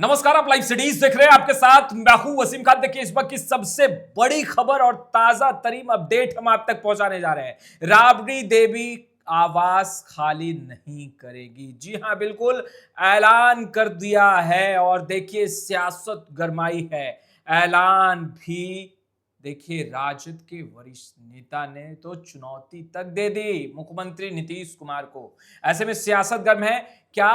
नमस्कार, आप live cities देख रहे हैं। आपके साथ मैं हूं वसीम खान। देखिए, इस वक्त की सबसे बड़ी खबर और ताजा तरीन अपडेट हम आप तक पहुंचाने जा रहे हैं। राबड़ी देवी आवास खाली नहीं करेगी। जी हां, बिल्कुल ऐलान कर दिया है। और देखिए, सियासत गरमाई है। ऐलान भी देखिए, राजद के वरिष्ठ नेता ने तो चुनौती तक दे दी मुख्यमंत्री नीतीश कुमार को। ऐसे में सियासत गर्म है। क्या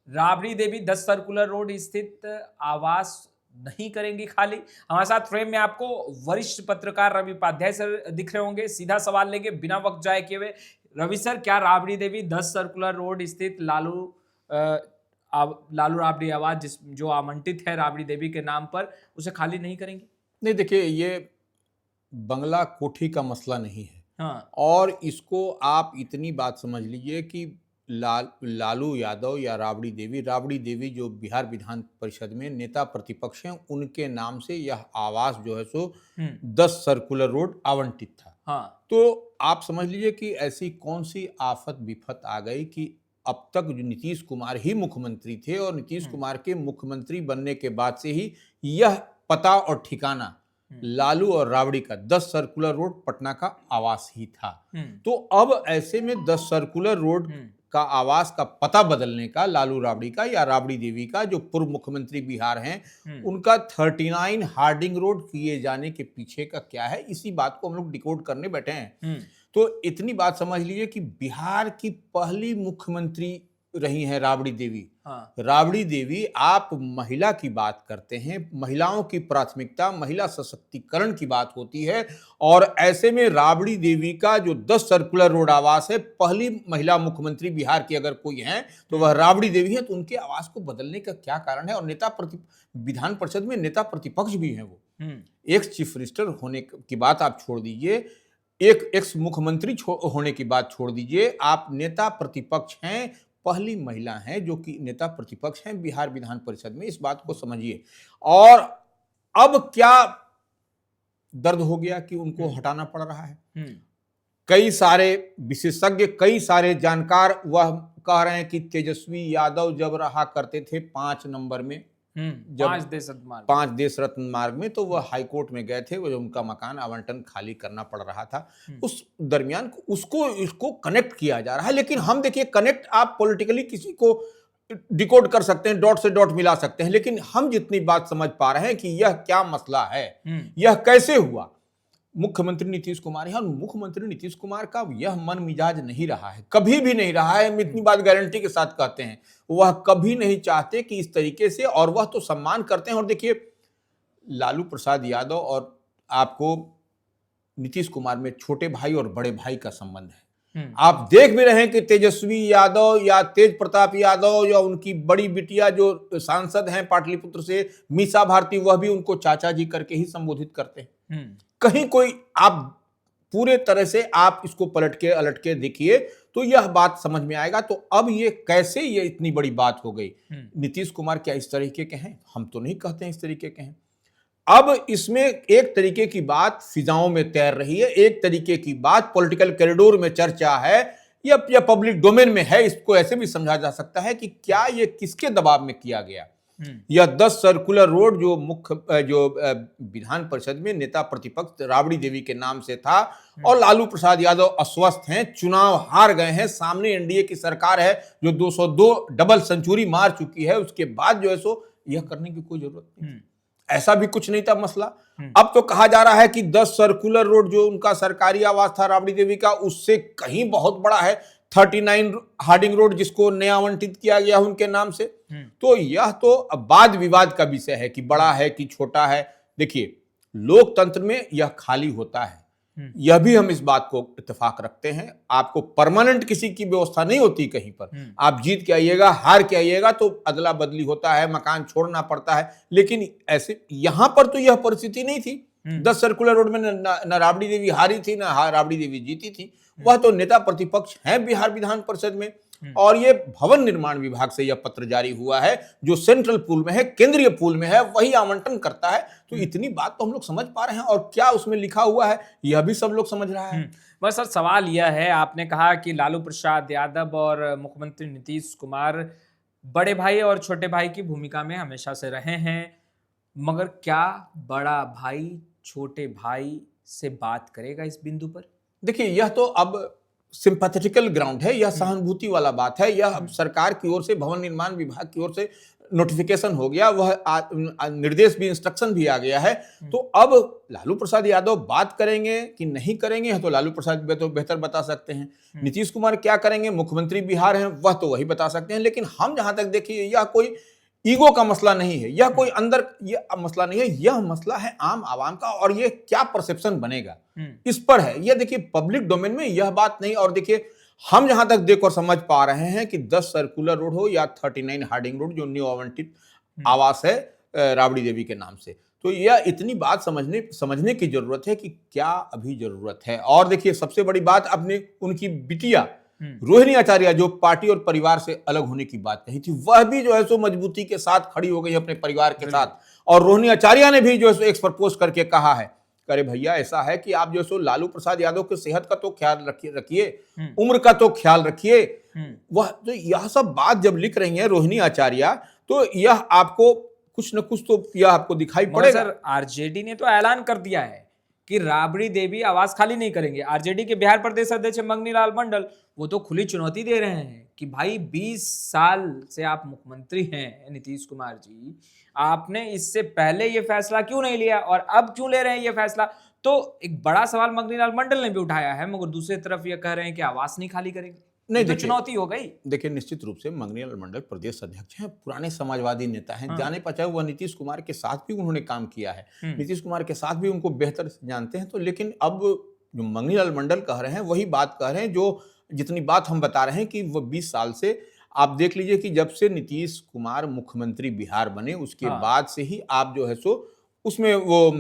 राबड़ी देवी 10 सर्कुलर रोड स्थित आवास नहीं करेंगी खाली? हमारे साथ फ्रेम में आपको वरिष्ठ पत्रकार रवि उपाध्याय सर दिख रहे होंगे। सीधा सवाल लेंगे बिना वक्त जाए किए हुए। रवि सर, क्या राबड़ी देवी 10 सर्कुलर रोड स्थित लालू राबड़ी आवास जो आवंटित है राबड़ी देवी के नाम पर, उसे खाली नहीं करेंगी? नहीं, देखिए, ये बंगला कोठी का मसला नहीं है। हाँ। और इसको आप इतनी बात समझ लीजिए कि लालू यादव या राबड़ी देवी जो बिहार विधान परिषद में नेता प्रतिपक्ष हैं, उनके नाम से यह आवास जो है सो 10 सर्कुलर रोड आवंटित था। हाँ। तो आप समझ लीजिए कि ऐसी कौन सी आफत विफत आ गई कि अब तक जो नीतीश कुमार ही मुख्यमंत्री थे और नीतीश कुमार के मुख्यमंत्री बनने के बाद से ही यह पता और ठिकाना लालू और राबड़ी का 10 सर्कुलर रोड पटना का आवास ही था। तो अब ऐसे में 10 सर्कुलर रोड का आवास का पता बदलने का, लालू राबड़ी का या राबड़ी देवी का जो पूर्व मुख्यमंत्री बिहार हैं, उनका 39 हार्डिंग रोड किए जाने के पीछे का क्या है, इसी बात को हम लोग डिकोड करने बैठे हैं। तो इतनी बात समझ लीजिए कि बिहार की पहली मुख्यमंत्री रही हैं राबड़ी देवी। हाँ। राबड़ी देवी, आप महिला की बात करते हैं, महिलाओं की प्राथमिकता, महिला सशक्तिकरण की बात होती है। और ऐसे में राबड़ी देवी का जो 10 सर्कुलर रोड आवास है, पहली महिला मुख्यमंत्री बिहार की अगर कोई है तो वह राबड़ी देवी है। तो उनके आवास को बदलने का क्या कारण है? और विधान परिषद में नेता प्रतिपक्ष भी हैं। वो एक्स चीफ मिनिस्टर होने की बात आप छोड़ दीजिए, एक एक्स मुख्यमंत्री होने की बात छोड़ दीजिए, आप नेता प्रतिपक्ष हैं, पहली महिला हैं जो कि नेता प्रतिपक्ष हैं बिहार विधान परिषद में। इस बात को समझिए। और अब क्या दर्द हो गया कि उनको हटाना पड़ रहा है। कई सारे विशेषज्ञ, कई सारे जानकार वह कह रहे हैं कि तेजस्वी यादव जब रहा करते थे 5 नंबर में, जब 5 देश रत्न मार्ग में, तो वह हाईकोर्ट में गए थे। वो जो उनका मकान आवंटन खाली करना पड़ रहा था, उस दरमियान इसको कनेक्ट किया जा रहा है। लेकिन हम देखिए, कनेक्ट आप पॉलिटिकली किसी को डिकोड कर सकते हैं, डॉट से डॉट मिला सकते हैं, लेकिन हम जितनी बात समझ पा रहे हैं कि यह क्या मसला है, यह कैसे हुआ। मुख्यमंत्री नीतीश कुमार है और मुख्यमंत्री नीतीश कुमार का यह मन मिजाज नहीं रहा है, कभी भी नहीं रहा है। हम इतनी बात गारंटी के साथ कहते हैं, वह कभी नहीं चाहते कि इस तरीके से, और वह तो सम्मान करते हैं। और देखिए, लालू प्रसाद यादव और आपको नीतीश कुमार में छोटे भाई और बड़े भाई का संबंध है। आप देख भी रहे हैं कि तेजस्वी यादव या तेज प्रताप यादव या उनकी बड़ी बिटिया जो सांसद हैं पाटलिपुत्र से, मीसा भारती, वह भी उनको चाचा जी करके ही संबोधित करते हैं। कहीं कोई, आप पूरे तरह से आप इसको पलट के अलट के देखिए तो यह बात समझ में आएगा। तो अब ये कैसे ये इतनी बड़ी बात हो गई? नीतीश कुमार क्या इस तरीके के हैं? हम तो नहीं कहते हैं इस तरीके के हैं। अब इसमें एक तरीके की बात फिजाओं में तैर रही है, एक तरीके की बात पॉलिटिकल कॉरिडोर में चर्चा है या पब्लिक डोमेन में है। इसको ऐसे भी समझा जा सकता है कि क्या ये किसके दबाव में किया गया। यह 10 सर्कुलर रोड जो विधान परिषद में नेता प्रतिपक्ष राबड़ी देवी के नाम से था, और लालू प्रसाद यादव अस्वस्थ हैं, चुनाव हार गए हैं, सामने एनडीए की सरकार है जो 202 डबल सेंचुरी मार चुकी है, उसके बाद जो है सो यह करने की कोई जरूरत नहीं। ऐसा भी कुछ नहीं था मसला। अब तो कहा जा रहा है कि 10 सर्कुलर रोड जो उनका सरकारी आवास था राबड़ी देवी का, उससे कहीं बहुत बड़ा है 39 हार्डिंग रोड, जिसको नया आवंटित किया गया उनके नाम से। तो यह तो वाद विवाद का विषय है कि बड़ा है कि छोटा है। देखिए, लोकतंत्र में यह खाली होता है, यह भी हम इस बात को इत्तेफाक रखते हैं। आपको परमानेंट किसी की व्यवस्था नहीं होती कहीं पर। आप जीत के आइएगा, हार के आइएगा तो अदला बदली होता है, मकान छोड़ना पड़ता है। लेकिन ऐसे यहां पर तो यह परिस्थिति नहीं थी। 10 सर्कुलर रोड में न राबड़ी देवी हारी थी, न राबड़ी देवी जीती थी। वह तो नेता प्रतिपक्ष हैं बिहार विधान परिषद में। और ये भवन निर्माण विभाग से यह पत्र जारी हुआ है, जो सेंट्रल पूल में है, केंद्रीय पूल में है, वही आवंटन करता है। तो इतनी बात तो हम लोग समझ पा रहे हैं, और क्या उसमें लिखा हुआ है यह भी सब लोग समझ रहा है। बस सर, सवाल यह है, आपने कहा कि लालू प्रसाद यादव और मुख्यमंत्री नीतीश कुमार बड़े भाई और छोटे भाई की भूमिका में हमेशा से रहे हैं, मगर क्या बड़ा भाई छोटे भाई से बात करेगा इस बिंदु पर? देखिए, यह तो अब सिंपैथेटिकल ग्राउंड है, यह सहानुभूति वाला बात है। यह अब सरकार की ओर से, भवन निर्माण विभाग की ओर से नोटिफिकेशन हो गया, वह निर्देश भी, इंस्ट्रक्शन भी आ गया है। तो अब लालू प्रसाद यादव बात करेंगे कि नहीं करेंगे, यह तो लालू प्रसाद तो बेहतर बता सकते हैं। नीतीश कुमार क्या करेंगे, मुख्यमंत्री बिहार हैं, वह तो वही बता सकते हैं। लेकिन हम जहां तक देखिए, यह कोई ईगो का मसला नहीं है, यह कोई अंदर यह मसला नहीं है, यह मसला है आम आवाम का, और ये क्या परसेप्शन बनेगा इस पर है। यह देखिए पब्लिक डोमेन में यह बात नहीं। और देखिए, हम जहां तक देख और समझ पा रहे हैं कि 10 सर्कुलर रोड हो या 39 हार्डिंग रोड, जो न्यू आवंटित आवास है राबड़ी देवी के नाम से, तो यह इतनी बात समझने की जरूरत है कि क्या अभी जरूरत है। और देखिए, सबसे बड़ी बात, अपने उनकी बिटिया रोहिणी आचार्य जो पार्टी और परिवार से अलग होने की बात कही थी, वह भी जो है सो मजबूती के साथ खड़ी हो गई अपने परिवार के साथ। और रोहिणी आचार्य ने भी जो है सो एक्सप्रपोज करके कहा है, अरे भैया, ऐसा है कि आप जो है सो लालू प्रसाद यादव की सेहत का तो ख्याल रखिए, उम्र का तो ख्याल रखिए। वह तो यह सब बात जब लिख रही है रोहिणी आचार्य, तो यह आपको कुछ न कुछ तो यह आपको दिखाई पड़ेगा। सर, आरजेडी ने तो ऐलान कर दिया है कि राबड़ी देवी आवास खाली नहीं करेंगे। आरजेडी के बिहार प्रदेश अध्यक्ष मंगनी लाल मंडल, वो तो खुली चुनौती दे रहे हैं कि भाई 20 साल से आप मुख्यमंत्री हैं नीतीश कुमार जी, आपने इससे पहले ये फैसला क्यों नहीं लिया और अब क्यों ले रहे हैं ये फैसला? तो एक बड़ा सवाल मंगनी लाल मंडल ने भी उठाया है, मगर दूसरी तरफ ये कह रहे हैं कि आवास नहीं खाली करेंगे। नहीं, तो चुनौती हो गई। देखिए, निश्चित रूप से मंगनी लाल मंडल प्रदेश अध्यक्ष हैं, पुराने समाजवादी नेता हैं, जाने पहचाने, वह नीतीश कुमार के साथ भी उन्होंने काम किया है, नीतीश कुमार के साथ भी उनको बेहतर जानते हैं। तो लेकिन अब जो मंगनी लाल मंडल कह रहे हैं, वही बात कह रहे हैं जो जितनी बात हम बता रहे हैं कि वह 20 साल से, आप देख लीजिए कि जब से नीतीश कुमार मुख्यमंत्री बिहार बने, उसके बाद से ही आप जो है सो उसमें वो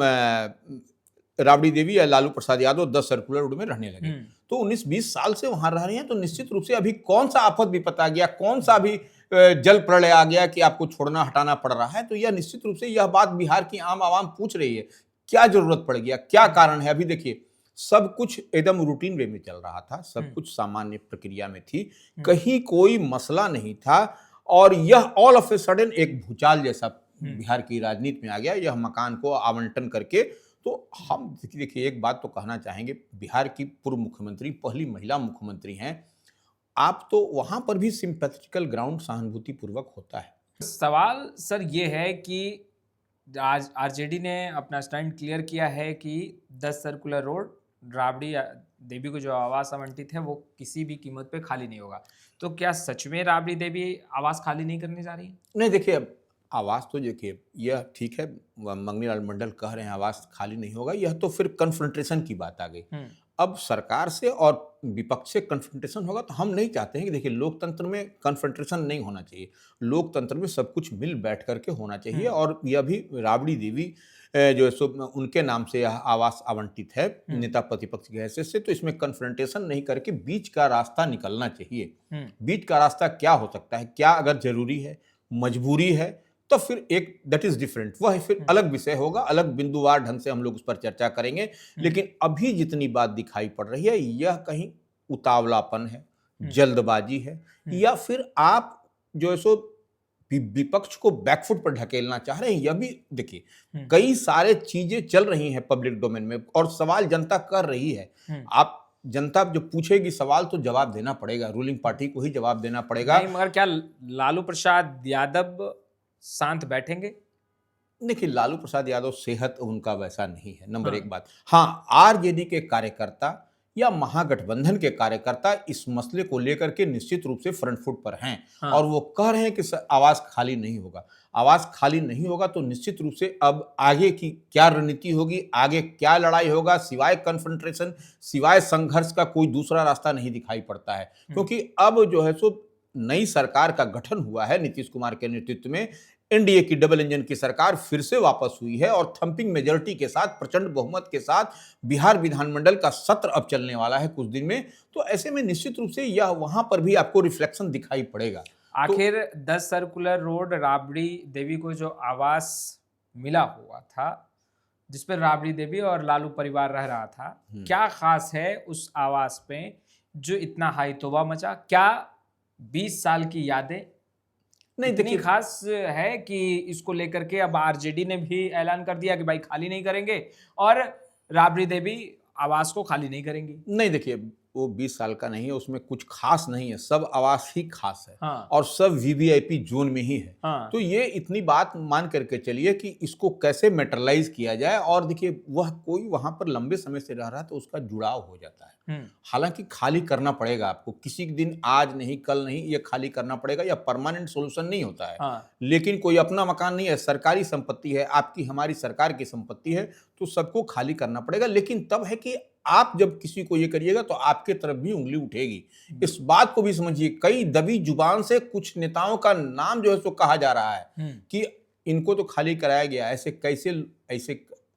राबड़ी देवी या लालू प्रसाद यादव 10 सर्कुलर रोड में रहने लगे। तो 19-20 साल से वहां रह रही हैं, तो निश्चित रूप से अभी कौन सा आफत विपत आ गया, कौन सा अभी जल प्रलय आ गया कि आपको छोड़ना हटाना पड़ रहा है। तो यह निश्चित रूप से यह बात बिहार की आम आवाम पूछ रही है, क्या जरूरत पड़ गया, क्या कारण है। अभी देखिए, सब कुछ एकदम रूटीन वे में चल रहा था, सब कुछ सामान्य प्रक्रिया में थी, कहीं कोई मसला नहीं था, और यह ऑल ऑफ ए सडन एक भूचाल जैसा बिहार की राजनीति में आ गया, यह मकान को आवंटन करके। तो हम देखिए, एक बात तो कहना चाहेंगे, बिहार की पूर्व मुख्यमंत्री, पहली महिला मुख्यमंत्री हैं आप, तो वहां पर भी सिंपैथेटिकल ग्राउंड सहानुभूति पूर्वक होता है। सवाल सर ये है कि आज आरजेडी ने अपना स्टैंड क्लियर किया है कि 10 सर्कुलर रोड राबड़ी देवी को जो आवास आवंटित है वो किसी भी कीमत पे खाली नहीं होगा। तो क्या सच में राबड़ी देवी आवास खाली नहीं करने जा रही है? नहीं, देखिए, आवास तो देखिए, यह ठीक है, मंगनी लाल मंडल कह रहे हैं आवास खाली नहीं होगा, यह तो फिर कन्फ्रंटेशन की बात आ गई। अब सरकार से और विपक्ष से कन्फ्रंटेशन होगा, तो हम नहीं चाहते हैं कि देखिए, लोकतंत्र में कन्फ्रंटेशन नहीं होना चाहिए, लोकतंत्र में सब कुछ मिल बैठ करके होना चाहिए। और यह भी राबड़ी देवी जो है सो उनके नाम से यह आवास आवंटित है नेता प्रतिपक्ष की हैसियत से, तो इसमें कन्फ्रंटेशन नहीं करके बीच का रास्ता निकलना चाहिए। बीच का रास्ता क्या हो सकता है, क्या अगर जरूरी है, मजबूरी है, तो फिर एक दैट इज डिफरेंट, वह फिर अलग विषय होगा, अलग बिंदुवार ढंग से हम लोग उस पर चर्चा करेंगे। लेकिन अभी जितनी बात दिखाई पड़ रही है, यह कहीं उतावलापन है, जल्दबाजी है, या फिर आप जो है सो विपक्ष को बैकफुट पर ढकेलना चाह रहे हैं। यह भी देखिए, कई सारे चीजें चल रही हैं पब्लिक डोमेन में, और सवाल जनता कर रही है। आप जनता जो पूछेगी सवाल, तो जवाब देना पड़ेगा, रूलिंग पार्टी को ही जवाब देना पड़ेगा। नहीं, मगर क्या लालू प्रसाद यादव शांत बैठेंगे? देखिए, लालू प्रसाद यादव सेहत उनका वैसा नहीं है, नंबर एक बात। हाँ, आरजेडी के कार्यकर्ता या महागठबंधन के कार्यकर्ता इस मसले को लेकर के निश्चित रूप से फ्रंट फुट पर हैं। और वो कह रहे हैं कि आवास खाली नहीं होगा। आवास खाली नहीं होगा तो निश्चित रूप से अब आगे की क्या रणनीति होगी, आगे क्या लड़ाई होगा, सिवाय कन्फ्रंटेशन, सिवाय संघर्ष का कोई दूसरा रास्ता नहीं दिखाई पड़ता है। क्योंकि अब जो है सो नई सरकार का गठन हुआ है नीतीश कुमार के नेतृत्व में, एनडीए की डबल इंजन की सरकार फिर से वापस हुई है, और थंपिंग मेजॉरिटी के साथ, प्रचंड बहुमत के साथ बिहार विधानमंडल का सत्र अब चलने वाला है कुछ दिन में। तो ऐसे में निश्चित रूप से यह वहां पर भी आपको रिफ्लेक्शन दिखाई पड़ेगा। आखिर 10 सर्कुलर रोड राबड़ी देवी को जो आवास मिला हुआ था, जिस पर राबड़ी देवी और लालू परिवार रह रहा था, क्या खास है उस आवास पे जो इतना हाई तोबा मचा? क्या 20 साल की यादें नहीं इतनी देखिए, खास है कि इसको लेकर के अब आरजेडी ने भी ऐलान कर दिया कि भाई खाली नहीं करेंगे और राबड़ी देवी आवास को खाली नहीं करेंगी। नहीं देखिए, वो 20 साल का नहीं है, उसमें कुछ खास नहीं है, सब आवास ही खास है हाँ और सब वीवीआईपी जोन में ही है। हाँ तो ये इतनी बात मान करके चलिए कि इसको कैसे मैटरलाइज किया जाए, और देखिए वह कोई वहां पर लंबे समय से रह रहा है तो उसका जुड़ाव हो जाता है। हालांकि खाली करना पड़ेगा आपको, किसी दिन आज नहीं कल नहीं, ये खाली करना पड़ेगा, या परमानेंट सोल्यूशन नहीं होता है। हाँ लेकिन कोई अपना मकान नहीं है, सरकारी संपत्ति है, आपकी हमारी सरकार की संपत्ति है, तो सबको खाली करना पड़ेगा। लेकिन तब है कि आप जब किसी को ये करिएगा तो आपके तरफ भी उंगली उठेगी। इस बात को भी समझिए, कई दबी जुबान से कुछ नेताओं का नाम जो है सो कहा जा रहा है कि इनको तो खाली कराया गया। ऐसे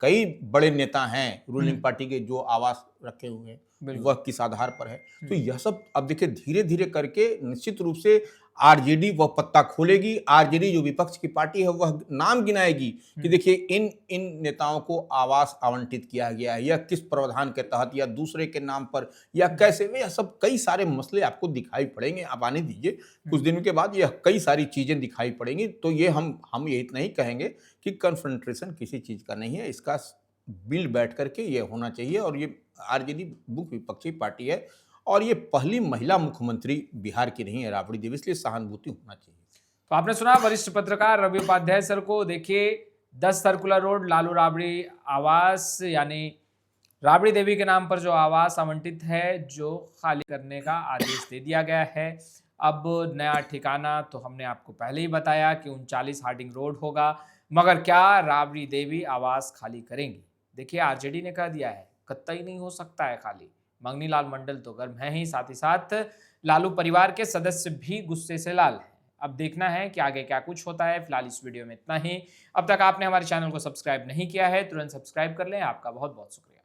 कई बड़े नेता हैं रूलिंग पार्टी के जो आवास रखे हुए हैं, वह किस आधार पर है। तो यह सब अब देखिए धीरे धीरे करके निश्चित रूप से आरजेडी वह पत्ता खोलेगी। आरजेडी जो विपक्ष की पार्टी है वह नाम गिनाएगी कि देखिए इन नेताओं को आवास आवंटित किया गया है, या किस प्रावधान के तहत, या दूसरे के नाम पर, या कैसे। यह सब कई सारे मसले आपको दिखाई पड़ेंगे। आप आने दीजिए, कुछ दिनों के बाद यह कई सारी चीजें दिखाई पड़ेंगी। तो ये हम ये इतना ही कहेंगे कि कन्फ्रंट्रेशन किसी चीज का नहीं है, इसका बिल बैठ करके ये होना चाहिए। और ये आरजेडी मुख्य विपक्षी पार्टी है और ये पहली महिला मुख्यमंत्री बिहार की नहीं है राबड़ी देवी, इसलिए सहानुभूति होना चाहिए। तो आपने सुना वरिष्ठ पत्रकार रवि उपाध्याय सर को। देखिए 10 सर्कुलर रोड लालू राबड़ी आवास यानी राबड़ी देवी के नाम पर जो आवास आवंटित है, जो खाली करने का आदेश दे दिया गया है। अब नया ठिकाना तो हमने आपको पहले ही बताया कि 39 हार्डिंग रोड होगा, मगर क्या राबड़ी देवी आवास खाली करेंगी? देखिए आरजेडी ने कह दिया है कतई नहीं हो सकता है खाली। मंगनी लाल मंडल तो गर्म है ही, साथ ही साथ लालू परिवार के सदस्य भी गुस्से से लाल हैं। अब देखना है कि आगे क्या कुछ होता है। फिलहाल इस वीडियो में इतना ही। अब तक आपने हमारे चैनल को सब्सक्राइब नहीं किया है, तुरंत सब्सक्राइब कर लें। आपका बहुत बहुत शुक्रिया।